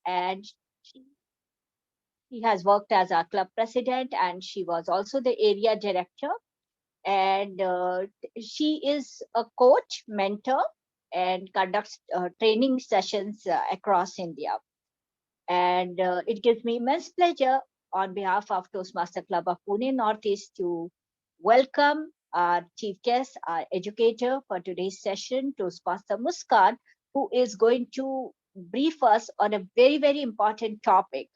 and she has worked as our club president, and she was also the area director. And she is a coach, mentor, and conducts training sessions across India. And it gives me immense pleasure on behalf of Toastmaster Club of Pune Northeast to welcome our chief guest, our educator for today's session, Toastmaster Muskan, who is going to brief us on a very, very important topic.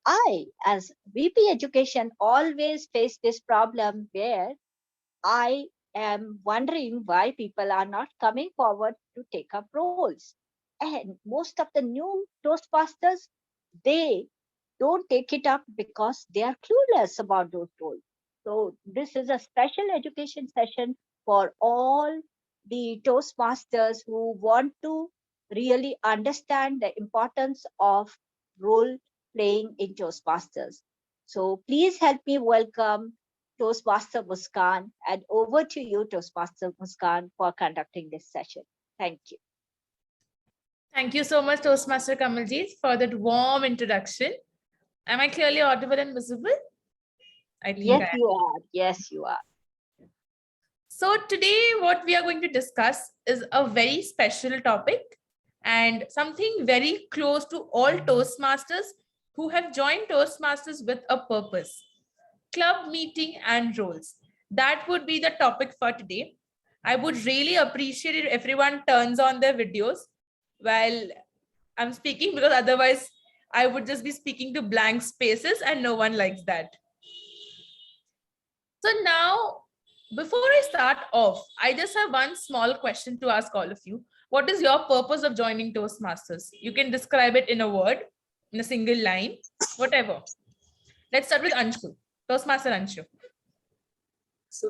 I, as VP Education, always face this problem where I am wondering why people are not coming forward to take up roles. And most of the new Toastmasters, they don't take it up because they are clueless about those roles. So this is a special education session for all the Toastmasters who want to really understand the importance of role playing in Toastmasters. So please help me welcome Toastmaster Muskan, and over to you, Toastmaster Muskan, for conducting this session. Thank you. Thank you so much, Toastmaster Kamaljeet, for that warm introduction. Am I clearly audible and visible? I think yes, you are. Yes, you are. So today, what we are going to discuss is a very special topic and something very close to all Toastmasters who have joined Toastmasters with a purpose. Club meeting and roles. That would be the topic for today. I would really appreciate it if everyone turns on their videos while I'm speaking, because otherwise I would just be speaking to blank spaces and no one likes that. So now, before I start off, I just have one small question to ask all of you. What is your purpose of joining Toastmasters? You can describe it in a word, in a single line, whatever. Let's start with Anshu. Toastmaster Anshu. So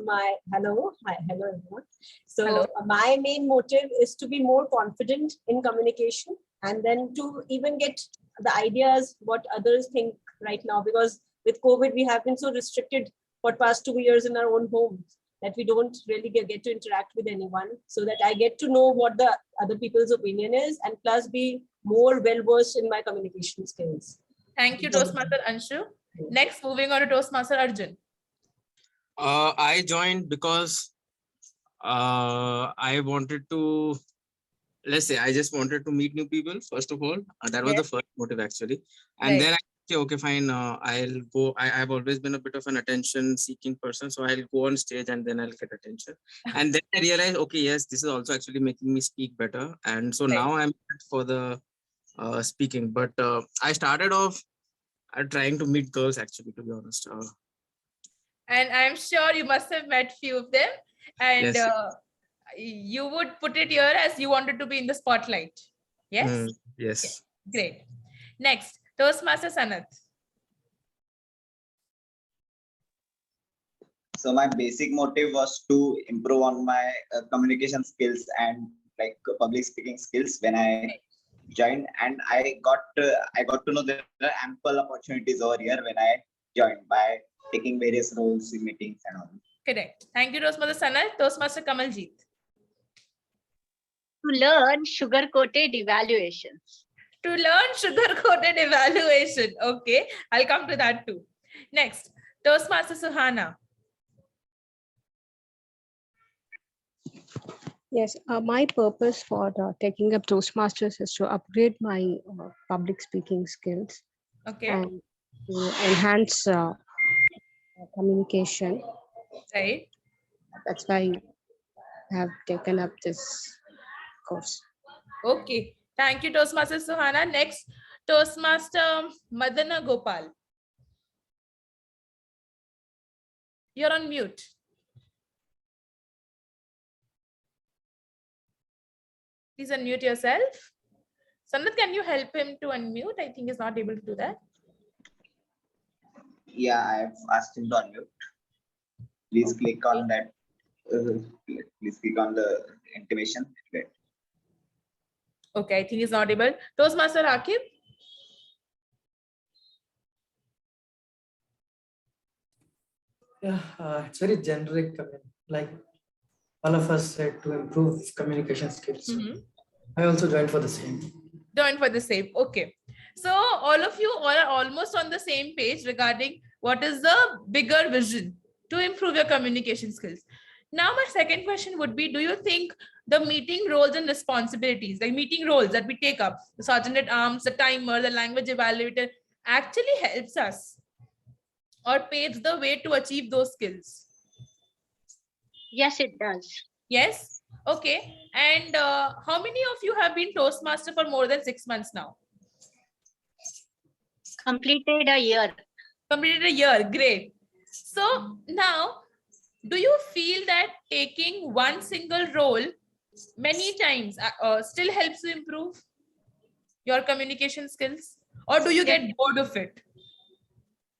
hello everyone. So Hello. My main motive is to be more confident in communication, and then to even get the ideas what others think right now, because with COVID we have been so restricted for past 2 years in our own homes that we don't really get to interact with anyone, so that I get to know what the other people's opinion is, and plus be more well versed in my communication skills. Thank you, Toastmaster Anshu. Next, moving on to Toastmaster Arjun. I joined because I wanted to, let's say, I just wanted to meet new people, first of all. That was the first motive, actually. And then I said, okay, fine, I'll go. I've always been a bit of an attention-seeking person, so I'll go on stage and then I'll get attention. And then I realized, okay, yes, this is also actually making me speak better. And so now I'm for the speaking. But I started off trying to meet girls, actually, to be honest. And I'm sure you must have met few of them. And you would put it here as you wanted to be in the spotlight. Yes? Yes. Great. Next, Toastmaster Sanath. So my basic motive was to improve on my communication skills and like public speaking skills when I joined, and I got to know there are ample opportunities over here when I joined by taking various roles in meetings and all. Correct. Thank you, Toastmaster Sanath. Toastmaster Kamaljeet. To learn sugar-coated evaluations. To learn sugar-coated evaluation. Okay, I'll come to that too. Next, Toastmaster Suhana. Yes, my purpose for taking up Toastmasters is to upgrade my public speaking skills. Okay. And to enhance communication. Right. That's why I have taken up this course. Okay. Thank you, Toastmaster Suhana. Next, Toastmaster Madana Gopal. You're on mute. Please unmute yourself. Sanath, can you help him to unmute? I think he's not able to do that. Yeah, I've asked him to unmute. Please click on that. Please click on the intimation. Okay, I think he's not able. Toastmaster Akib. Yeah, it's very generic. I mean, like all of us said, to improve communication skills. I also joined for the same. Joined for the same. Okay. So all of you all are almost on the same page regarding what is the bigger vision to improve your communication skills. Now, my second question would be, do you think the meeting roles and responsibilities, like meeting roles that we take up, the sergeant at arms, the timer, the language evaluator, actually helps us or paves the way to achieve those skills? Yes, it does. Yes? Okay. And how many of you have been Toastmaster for more than 6 months now? Completed a year. Completed a year. Great. So now, do you feel that taking one single role many times still helps you improve your communication skills? Or do you get bored of it?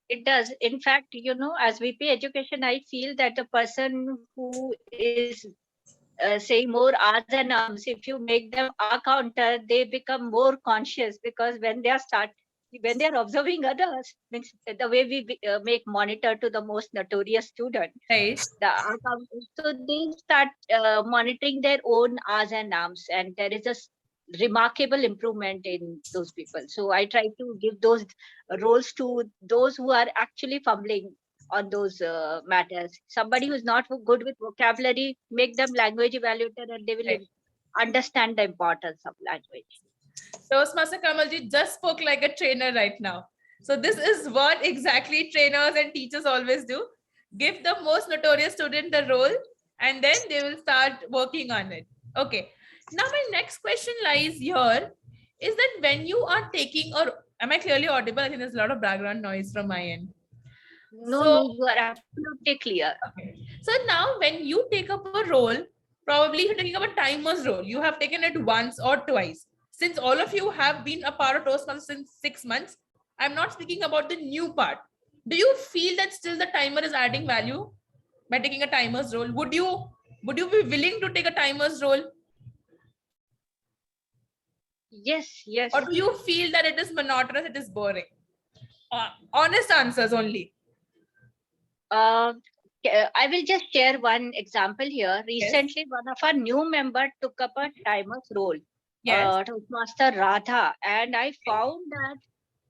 It does. In fact, as VP Education, I feel that a person who is saying more R's and Ums, if you make them a counter, they become more conscious, because when they are observing others, means the way we make monitor to the most notorious student, Right. so they start monitoring their own R's and Ums, and there is a remarkable improvement in those people. So I try to give those roles to those who are actually fumbling on those matters. Somebody who's not good with vocabulary, make them language evaluator, and they will Right. understand the importance of language. Toastmaster Kamalji just spoke like a trainer right now. So this is what exactly trainers and teachers always do. Give the most notorious student the role, and then they will start working on it. Okay. Now my next question lies here is that when you are taking, or am I clearly audible? I think there's a lot of background noise from my end. No, you are absolutely clear. Okay. So now when you take up a role, probably you're taking up a timer's role. You have taken it once or twice. Since all of you have been a part of Toastmasters since 6 months, I'm not speaking about the new part. Do you feel that still the timer is adding value by taking a timer's role? Would you be willing to take a timer's role? Yes, yes. Or do you feel that it is monotonous, it is boring? Honest answers only. I will just share one example here. Recently, one of our new member took up a timer's role, Toastmaster Radha, and I found that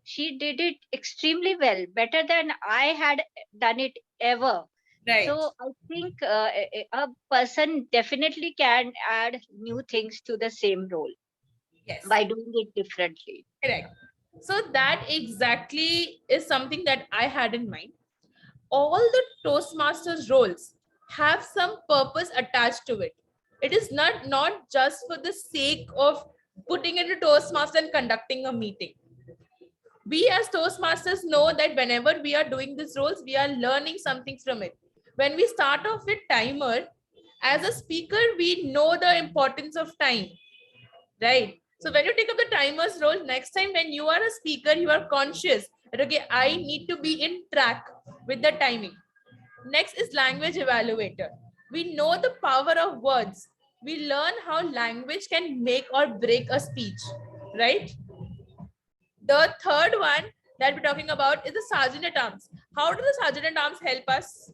she did it extremely well, better than I had done it ever. Right. So I think a person definitely can add new things to the same role by doing it differently. Correct. So that exactly is something that I had in mind. All the Toastmasters roles have some purpose attached to it. It is not just for the sake of putting into Toastmaster and conducting a meeting. We as Toastmasters know that whenever we are doing these roles, we are learning something from it. When we start off with timer, as a speaker, we know the importance of time, right? So when you take up the timer's role, next time when you are a speaker, you are conscious that, okay, I need to be in track with the timing. Next is language evaluator. We know the power of words. We learn how language can make or break a speech, right? The third one that we're talking about is the sergeant at arms. How do the sergeant at arms help us?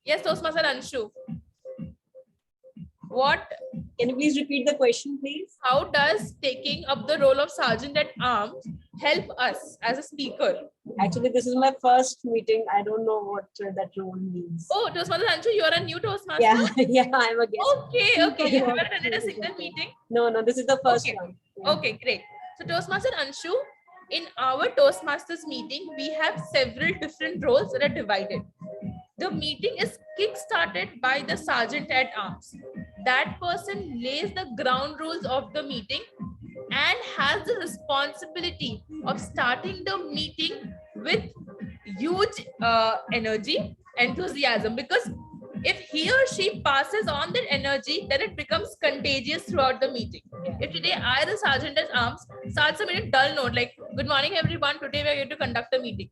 Yes, Toastmaster Anshu. What? Can you please repeat the question, please? How does taking up the role of sergeant at arms help us as a speaker? Actually, this is my first meeting. I don't know what that role means. Oh, Toastmaster Anshu, you are a new Toastmaster? Yeah, I'm a guest. Okay. You haven't attended a single meeting? No, this is the first one. Yeah. Okay, great. So Toastmaster Anshu, in our Toastmasters meeting, we have several different roles that are divided. The meeting is kick-started by the sergeant at arms. That person lays the ground rules of the meeting and has the responsibility of starting the meeting with huge energy, enthusiasm, because if he or she passes on that energy, then it becomes contagious throughout the meeting. If today I, the sergeant at arms, starts a minute dull note like, good morning everyone, today we are going to conduct a meeting.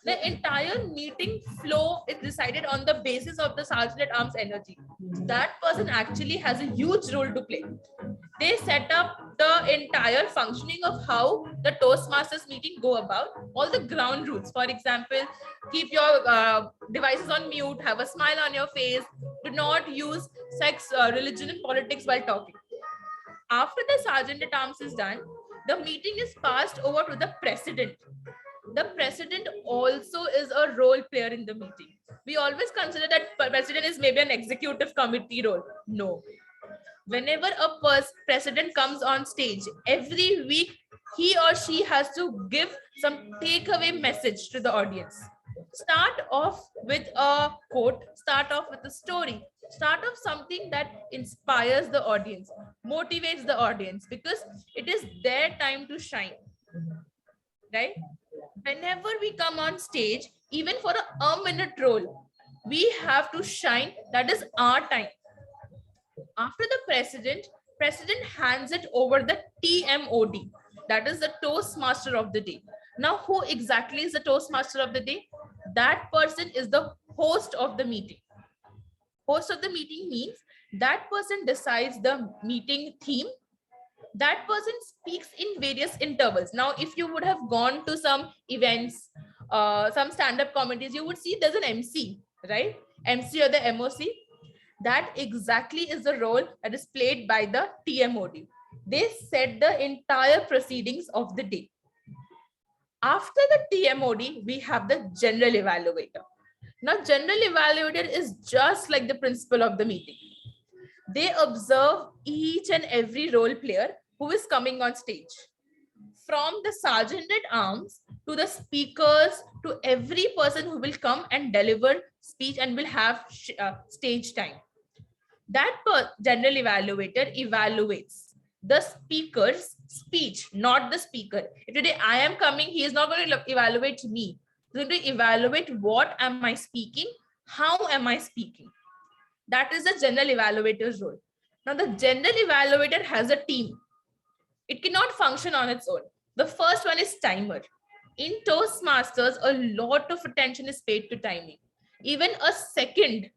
The entire meeting flow is decided on the basis of the sergeant at arms energy. That person actually has a huge role to play. They set up the entire functioning of how the Toastmasters meeting go about, all the ground rules. For example, keep your devices on mute, have a smile on your face, do not use sex, religion and politics while talking. After the sergeant at arms is done, the meeting is passed over to the president. The president also is a role player in the meeting. We always consider that president is maybe an executive committee role. No. Whenever a president comes on stage, every week he or she has to give some takeaway message to the audience. Start off with a quote, start off with a story, start off something that inspires the audience, motivates the audience, because it is their time to shine, right? Whenever we come on stage, even for a minute role, we have to shine. That is our time. After the president hands it over the TMOD, that is the Toastmaster of the day. Now, who exactly is the Toastmaster of the day? That person is the host of the meeting. Host of the meeting means that person decides the meeting theme. That person speaks in various intervals. Now, if you would have gone to some events, some stand-up comedies, you would see there's an MC, right? MC or the MOC. That exactly is the role that is played by the TMOD. They set the entire proceedings of the day. After the TMOD, we have the general evaluator. Now, general evaluator is just like the principal of the meeting. They observe each and every role player who is coming on stage. From the sergeant at arms to the speakers to every person who will come and deliver speech and will have stage time. That general evaluator evaluates the speaker's speech, not the speaker. If today I am coming, he is not going to evaluate me. He's going to evaluate what am I speaking, how am I speaking. That is the general evaluator's role. Now, the general evaluator has a team. It cannot function on its own. The first one is timer. In Toastmasters, a lot of attention is paid to timing. Even a second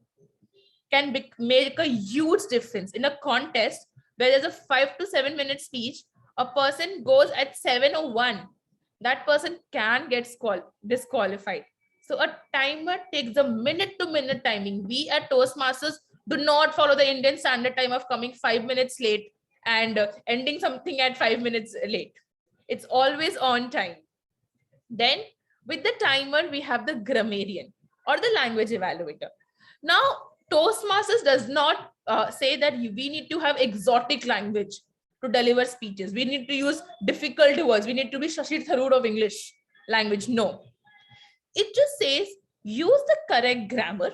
can make a huge difference. In a contest where there's a 5 to 7 minute speech, a person goes at 7:01, that person can get disqualified. So a timer takes a minute-to-minute timing. We at Toastmasters do not follow the Indian standard time of coming 5 minutes late and ending something at 5 minutes late. It's always on time. Then with the timer, we have the grammarian or the language evaluator. Now, Toastmasters does not say that we need to have exotic language to deliver speeches. We need to use difficult words. We need to be Shashi Tharoor of English language. No. It just says use the correct grammar,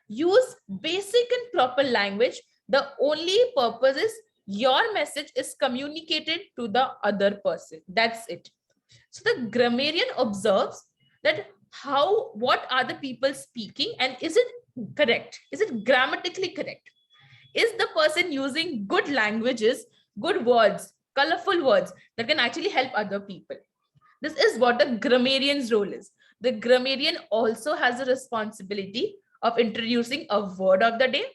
use basic and proper language. The only purpose is your message is communicated to the other person. That's it. So the grammarian observes that what are the people speaking and is it correct? Is it grammatically correct? Is the person using good languages, good words, colorful words that can actually help other people? This is what the grammarian's role is. The grammarian also has a responsibility of introducing a word of the day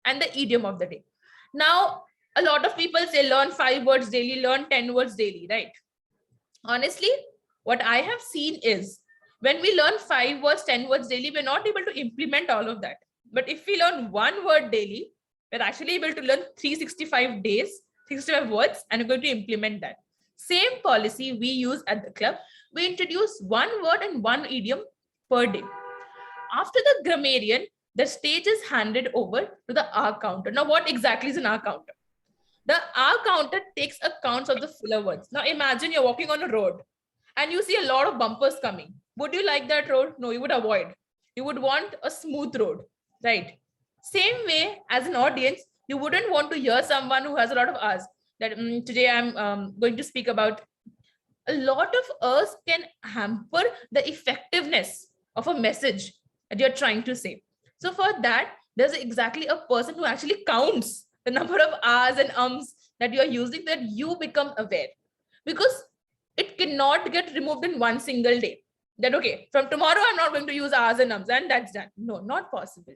and the idiom of the day. Now, a lot of people say learn 5 words daily, learn 10 words daily, right? Honestly, what I have seen is when we learn 5 words, 10 words daily, we're not able to implement all of that. But if we learn 1 word daily, we're actually able to learn 365 days, 65 words, and we're going to implement that. Same policy we use at the club. We introduce 1 word and 1 idiom per day. After the grammarian, the stage is handed over to the R counter. Now, what exactly is an R counter? The R counter takes accounts of the filler words. Now, imagine you're walking on a road and you see a lot of bumpers coming. Would you like that road? No, you would avoid. You would want a smooth road, right? Same way as an audience, you wouldn't want to hear someone who has a lot of R's. That today I'm going to speak about. A lot of R's can hamper the effectiveness of a message that you're trying to say. So for that, there's exactly a person who actually counts the number of R's and ums that you're using, that you become aware. Because it cannot get removed in one single day. That, okay, from tomorrow, I'm not going to use R's and ums and that's done. No, not possible.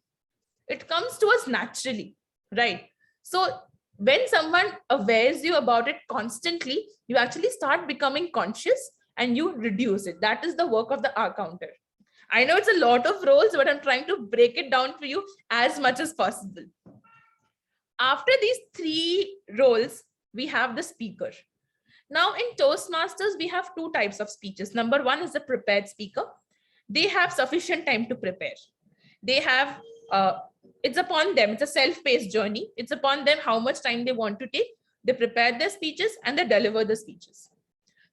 It comes to us naturally, right? So when someone awares you about it constantly, you actually start becoming conscious and you reduce it. That is the work of the R counter. I know it's a lot of roles, but I'm trying to break it down for you as much as possible. After these 3 roles, we have the speaker. Now in Toastmasters, we have two types of speeches. Number one is the prepared speaker. They have sufficient time to prepare. They have, it's upon them, it's a self-paced journey. It's upon them how much time they want to take. They prepare their speeches and they deliver the speeches.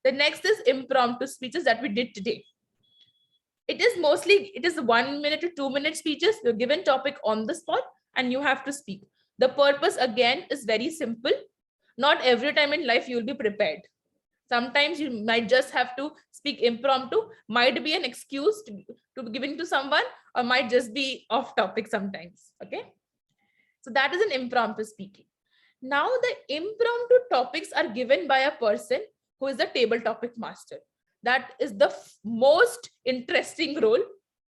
The next is impromptu speeches that we did today. It is 1 minute to 2 minute speeches. You're given topic on the spot and you have to speak. The purpose again is very simple. Not every time in life you will be prepared. Sometimes you might just have to speak impromptu, might be an excuse to be given to someone, or might just be off topic sometimes. Okay. So that is an impromptu speaking. Now the impromptu topics are given by a person who is the table topic master. That is the most interesting role,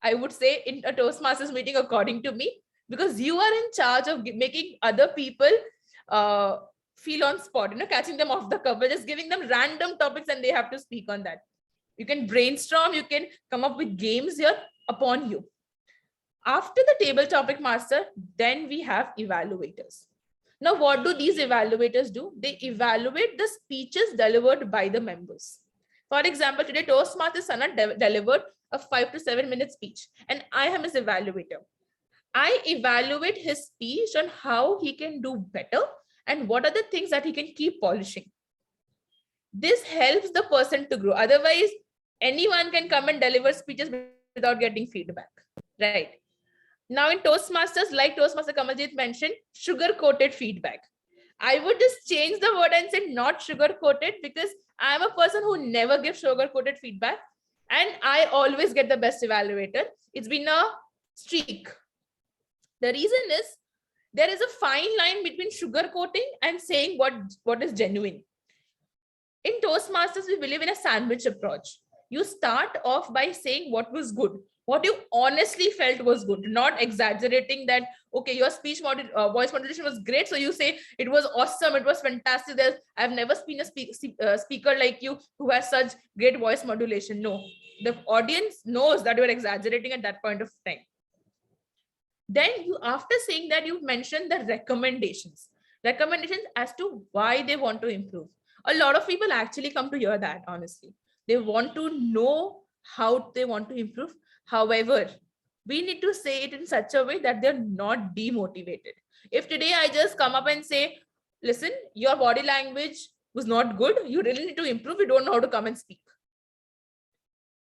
I would say, in a Toastmasters meeting, according to me, because you are in charge of making other people feel on spot, catching them off the cover, just giving them random topics and they have to speak on that. You can brainstorm, you can come up with games here upon you. After the table topic master, then we have evaluators. Now, what do these evaluators do? They evaluate the speeches delivered by the members. For example, today Toastmaster Sana delivered a 5 to 7 minute speech and I am his evaluator. I evaluate his speech on how he can do better and what are the things that he can keep polishing. This helps the person to grow. Otherwise, anyone can come and deliver speeches without getting feedback, right? Now in Toastmasters, like Toastmaster Kamaljeet mentioned, sugar-coated feedback. I would just change the word and say not sugar-coated, because I'm a person who never gives sugar-coated feedback and I always get the best evaluator. It's been a streak. The reason is there is a fine line between sugar-coating and saying what is genuine. In Toastmasters, we believe in a sandwich approach. You start off by saying what was good, what you honestly felt was good, not exaggerating that, okay, your speech voice modulation was great, so you say it was awesome, it was fantastic. I've never seen a speaker like you who has such great voice modulation. No, the audience knows that you're exaggerating at that point of time. Then after saying that, you've mentioned the recommendations as to why they want to improve. A lot of people actually come to hear that, honestly. They want to know how they want to improve. However, we need to say it in such a way that they're not demotivated. If today I just come up and say, listen, your body language was not good, you really need to improve, you don't know how to come and speak,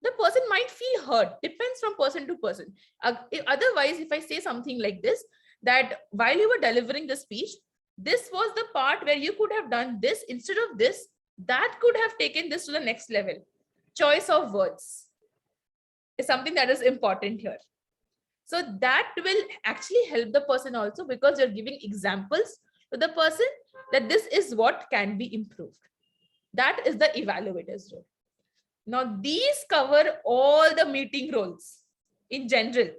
the person might feel hurt. Depends from person to person. Otherwise, if I say something like this, that while you were delivering the speech, this was the part where you could have done this instead of this, that could have taken this to the next level. Choice of words is something that is important here. So that will actually help the person also, because you're giving examples to the person that this is what can be improved. That is the evaluator's role. Now, these cover all the meeting roles in general.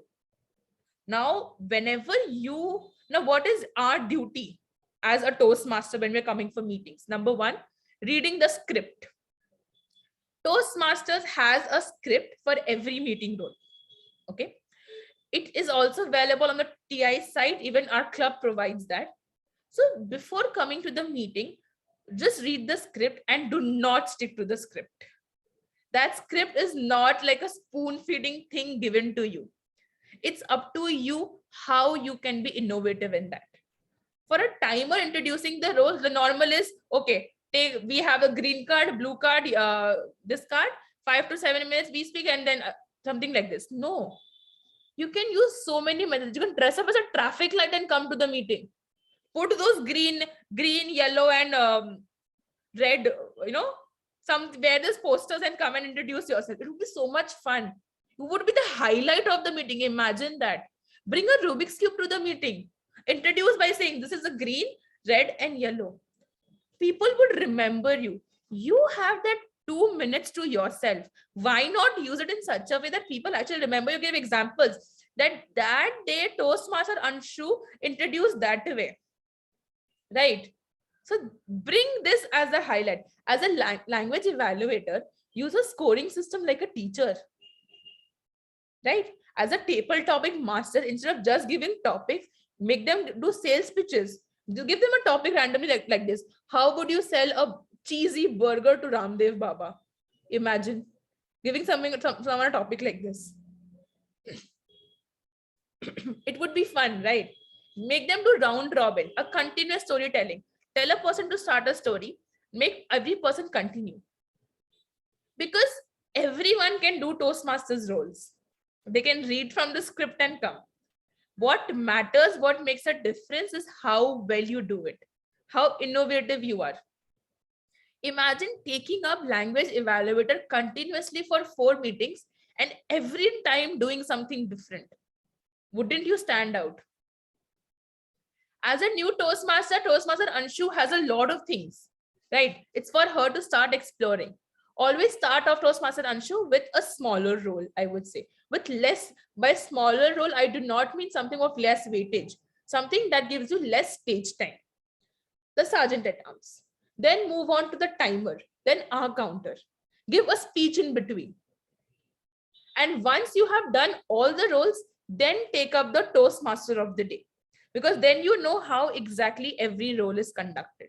Now, what is our duty as a Toastmaster when we're coming for meetings? Number one, reading the script. Toastmasters has a script for every meeting role. Okay. It is also available on the TI site. Even our club provides that. So before coming to the meeting, just read the script and do not stick to the script. That script is not like a spoon feeding thing given to you. It's up to you how you can be innovative in that. For a timer introducing the roles, the normal is, okay, we have a green card, blue card, this card, 5 to 7 minutes we speak, and then something like this. No, you can use so many methods. You can dress up as a traffic light and come to the meeting. Put those green, yellow, and red, wear these posters and come and introduce yourself. It would be so much fun. You would be the highlight of the meeting. Imagine that. Bring a Rubik's Cube to the meeting. Introduce by saying this is a green, red, and yellow. People would remember you. You have that 2 minutes to yourself. Why not use it in such a way that people actually remember? You give examples that day Toastmaster Anshu introduced that way. Right? So bring this as a highlight. As a language evaluator, use a scoring system like a teacher. Right? As a table topic master, instead of just giving topics, make them do sales pitches. You give them a topic randomly like this. How would you sell a cheesy burger to Ramdev Baba? Imagine giving someone a topic like this. It would be fun, right? Make them do round robin, a continuous storytelling. Tell a person to start a story, make every person continue. Because everyone can do Toastmasters roles. They can read from the script and come. What matters, what makes a difference is how well you do it, how innovative you are. Imagine taking up language evaluator continuously for 4 meetings and every time doing something different. Wouldn't you stand out? As a new Toastmaster Anshu has a lot of things, right? It's for her to start exploring. Always start off Toastmaster Anshu with a smaller role, I would say. With less, by smaller role, I do not mean something of less weightage, something that gives you less stage time. The sergeant at arms. Then move on to the timer, then our counter. Give a speech in between. And once you have done all the roles, then take up the Toastmaster of the day. Because then you know how exactly every role is conducted.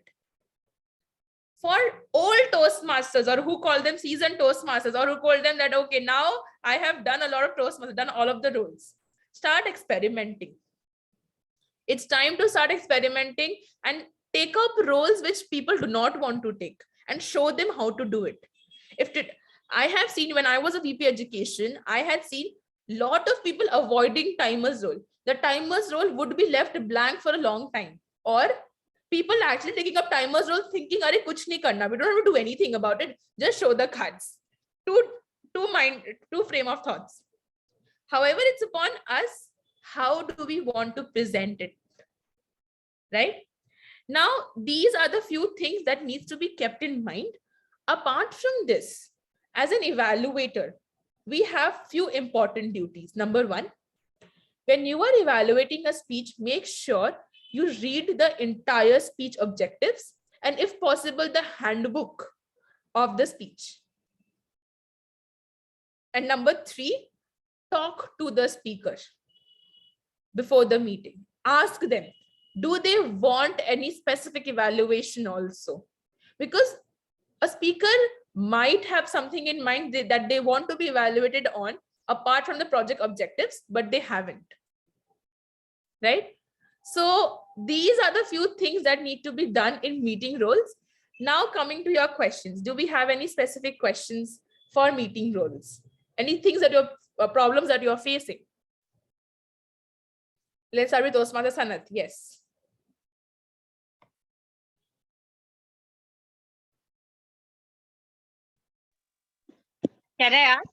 For old Toastmasters, or who call them seasoned Toastmasters, or who call them that, okay, now I have done a lot of Toastmasters, done all of the roles. Start experimenting. It's time to start experimenting and take up roles which people do not want to take and show them how to do it. I have seen when I was a VP education, I had seen a lot of people avoiding timer's role. The timer's role would be left blank for a long time. Or people actually taking up timer's role thinking, "Arey, kuch nahi karna. We don't have to do anything about it. Just show the cards." Two frame of thoughts. However, it's upon us. How do we want to present it? Right? Now, these are the few things that needs to be kept in mind. Apart from this, as an evaluator, we have few important duties. Number one, when you are evaluating a speech, make sure you read the entire speech objectives and if possible, the handbook of the speech. And number three, talk to the speaker before the meeting. Ask them, do they want any specific evaluation also? Because a speaker might have something in mind that they want to be evaluated on apart from the project objectives, but they haven't. Right? So these are the few things that need to be done in meeting roles. Now coming to your questions. Do we have any specific questions for meeting roles? Any things that your problems that you're facing? Let's start with Toastmaster Sanat. Yes. Can I ask?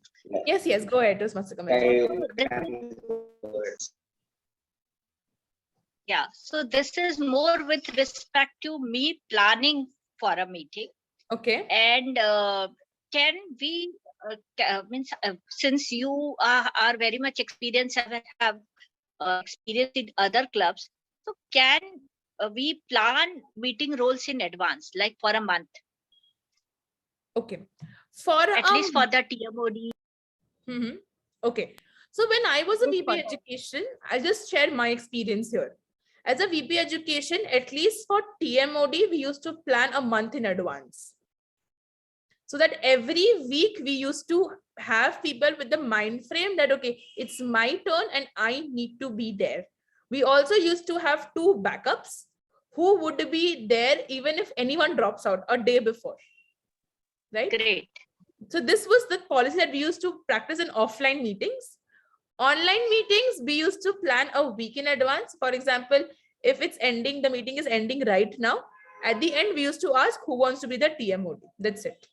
Yes, go ahead, Toastmaster Kamal. Yeah, so this is more with respect to me planning for a meeting. Okay. And can we, since you are very much experienced and have experience in other clubs, so can we plan meeting roles in advance, like for a month? Okay. For at least for the TMOD. Okay. So when I was a VP education, I'll just share my experience here. As a VP education, at least for TMOD, we used to plan a month in advance. So that every week we used to have people with the mind frame that, okay, it's my turn and I need to be there. We also used to have 2 backups who would be there even if anyone drops out a day before. Right? Great. So this was the policy that we used to practice in offline meetings. Online meetings, we used to plan a week in advance. For example, if it's ending, the meeting is ending right now. At the end, we used to ask who wants to be the TMOD. That's it.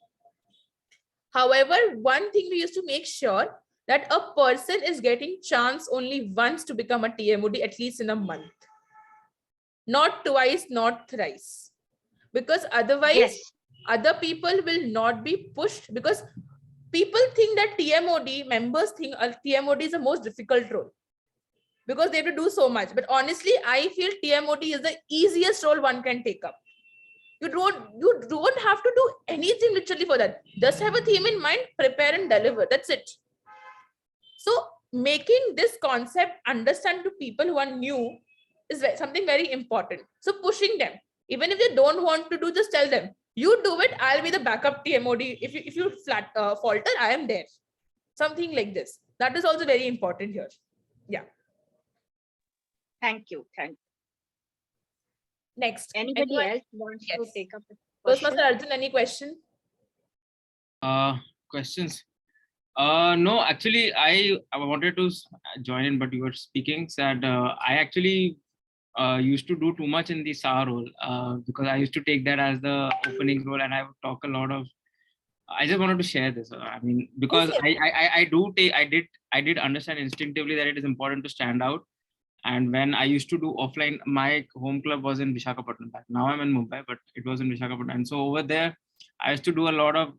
However, one thing we used to make sure that a person is getting chance only once to become a TMOD, at least in a month. Not twice, not thrice. Because otherwise, other people will not be pushed, because people think that TMOD, members think TMOD is the most difficult role because they have to do so much. But honestly, I feel TMOD is the easiest role one can take up. You don't have to do anything literally for that. Just have a theme in mind, prepare and deliver. That's it. So making this concept understand to people who are new is something very important. So pushing them, even if they don't want to do, just tell them, you do it, I'll be the backup TMOD. If you falter, I am there. Something like this. That is also very important here. Yeah. Thank you. Next. Anybody Anyone? else wants to Yes. take up a Toastmaster question? Arjun, any question? Questions? No, actually, I wanted to join in, but you were speaking. Said I actually used to do too much in the SAR role because I used to take that as the opening role, and I would talk a lot of. I just wanted to share this. I mean, because I did understand instinctively that it is important to stand out. And when I used to do offline, my home club was in Visakhapatnam. Now I'm in Mumbai, but it was in Visakhapatnam. And so over there, I used to do a lot of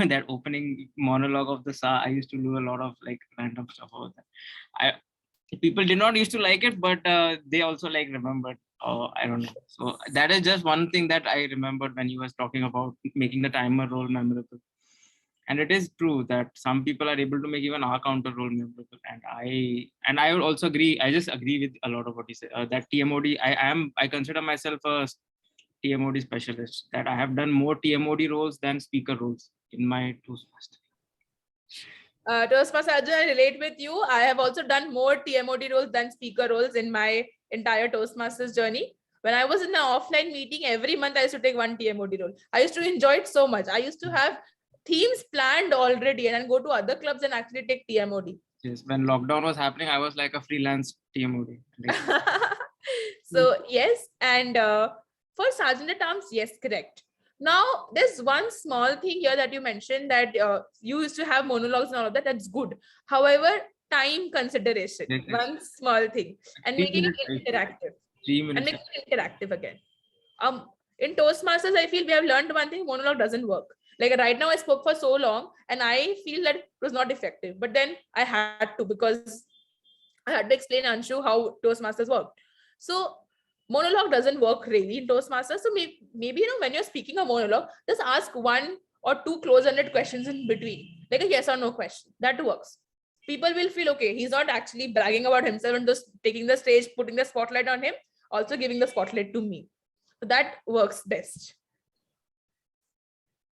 that opening monologue of the SAR. I used to do a lot of like random stuff over there. People did not used to like it, but they also like remembered. I don't know. So that is just one thing that I remembered when you was talking about making the timer role memorable. And it is true that some people are able to make even our counter role memorable. And I would also agree. I just agree with a lot of what you said. That TMOD, I consider myself a TMOD specialist. That I have done more TMOD roles than speaker roles in my Toastmaster. Toastmaster Arjun, I relate with you. I have also done more TMOD roles than speaker roles in my entire Toastmasters journey. When I was in an offline meeting, every month I used to take one TMOD role. I used to enjoy it so much. I used to have themes planned already and then go to other clubs and actually take TMOD. Yes, when lockdown was happening, I was like a freelance TMOD. So yes, and for Sergeant at Arms, yes, correct. Now, there's one small thing here that you mentioned that you used to have monologues and all of that. That's good. However, time consideration, one small thing, and making it interactive. 3 minutes. And making it interactive again. In Toastmasters, I feel we have learned one thing: monologue doesn't work. Like right now, I spoke for so long, and I feel that it was not effective. But then I had to, because I had to explain Anshu how Toastmasters work. So monologue doesn't work really in Toastmasters. So maybe when you're speaking a monologue, just ask 1 or 2 close-ended questions in between, like a yes or no question. That works. People will feel okay. He's not actually bragging about himself and just taking the stage, putting the spotlight on him, also giving the spotlight to me. So that works best.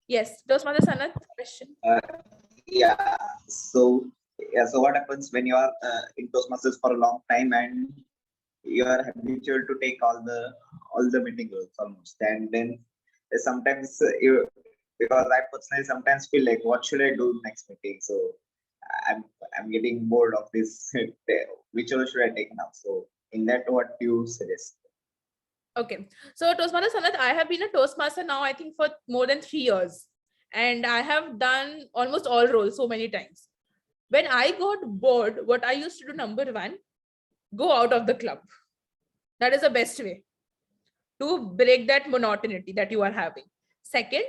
Yes, Toastmaster Sanat, question. So what happens when you are in Toastmasters for a long time and you are habitual to take all the meeting roles almost, and then sometimes because I personally sometimes feel like, what should I do next meeting? So I'm getting bored of this. Which role should I take now? So in that, what do you suggest? Okay, so Toastmaster Sanat, I have been a Toastmaster now, I think, for more than 3 years, and I have done almost all roles so many times. When I got bored, what I used to do, number 1, go out of the club. That is the best way to break that monotony that you are having. Second,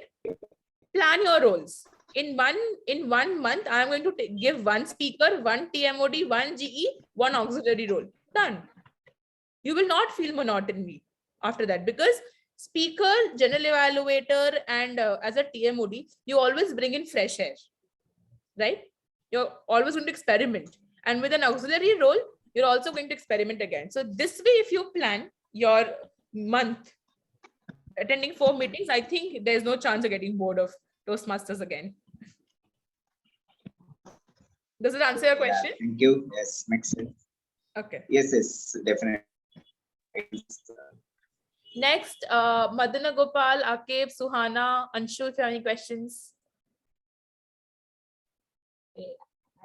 plan your roles. In one month, I am going to give 1 speaker, 1 TMOD, 1 GE, 1 auxiliary role. Done. You will not feel monotony after that, because speaker, general evaluator, and as a TMOD, you always bring in fresh air, right? You're always going to experiment. And with an auxiliary role, you're also going to experiment again. So this way, if you plan your month attending 4 meetings, I think there's no chance of getting bored of Toastmasters again. Does it answer your question? Yeah, thank you. Yes, makes sense. Okay. Yes, definitely. Next, Madana Gopal, Akib, Suhana, Anshu, if you have any questions.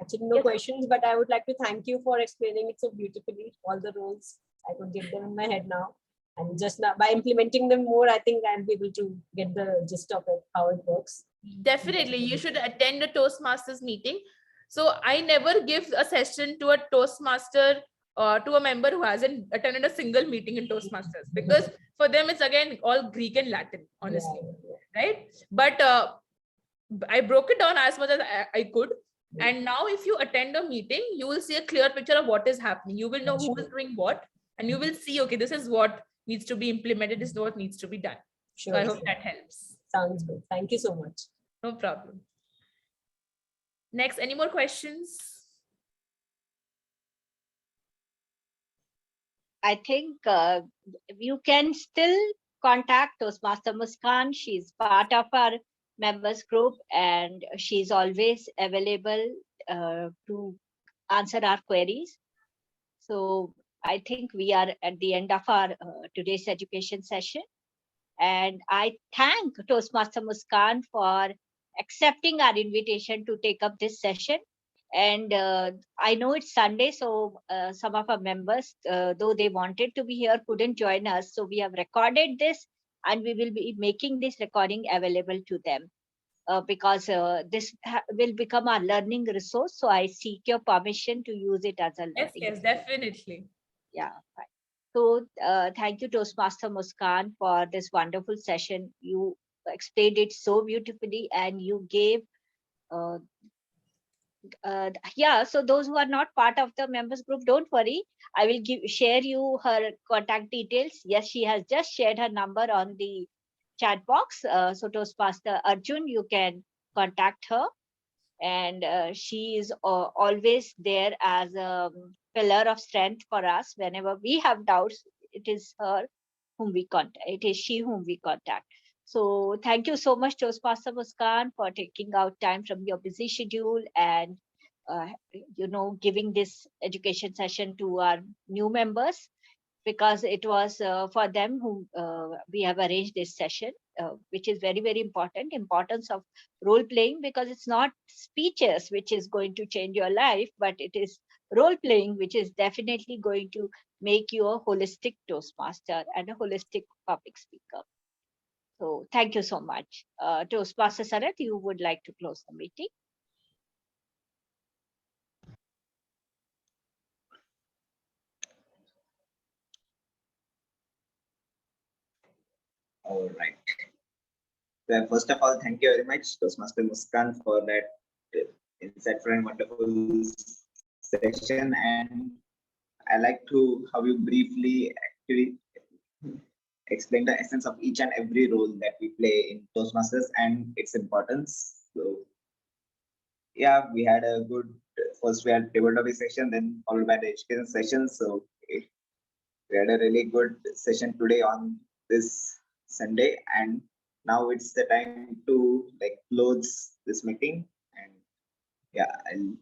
Actually, no questions, but I would like to thank you for explaining it so beautifully. All the roles, I could get them in my head now. And just now, by implementing them more, I think I'll be able to get the gist of it, how it works. Definitely, you should attend a Toastmasters meeting. So I never give a session to a Toastmaster to a member who hasn't attended a single meeting in Toastmasters, because for them it's again all Greek and Latin, honestly, right? But I broke it down as much as I could. And now if you attend a meeting, you will see a clear picture of what is happening. You will know who is doing what, and you will see, okay, this is what needs to be implemented, this is what needs to be done. Sure, so I hope that helps. Sounds good. Thank you so much. No problem. Next, any more questions? I think you can still contact Toastmaster Muskan. She's part of our members group and she's always available to answer our queries. So I think we are at the end of our today's education session. And I thank Toastmaster Muskan for accepting our invitation to take up this session. And I know it's Sunday, so some of our members, though they wanted to be here, couldn't join us. So we have recorded this and we will be making this recording available to them because this will become our learning resource. So I seek your permission to use it as a Yes, learning yes, resource. definitely. Yeah, fine. So thank you, Toastmaster Muskan, for this wonderful session. You explained it so beautifully and you gave uh, yeah, so those who are not part of the members group, don't worry. I will share you her contact details. Yes, she has just shared her number on the chat box. So Toastmaster Arjun, you can contact her, and she is always there as a pillar of strength for us whenever we have doubts. It is her whom we contact. It is she whom we contact. So thank you so much, Toastmaster Muskan, for taking out time from your busy schedule and giving this education session to our new members, because it was for them who we have arranged this session, which is very, very important. Importance of role playing, because it's not speeches which is going to change your life, but it is role playing which is definitely going to make you a holistic Toastmaster and a holistic public speaker. So thank you so much. Toastmaster Sarath, you would like to close the meeting? All right. So first of all, thank you very much, Toastmaster Muskan, for that insightful and wonderful session. And I like to how you briefly actually explain the essence of each and every role that we play in Toastmasters and its importance. So yeah, we had a good first we had table topic session, then followed by the education session. So we had a really good session today on this Sunday, and now it's the time to like close this meeting. And yeah, I'll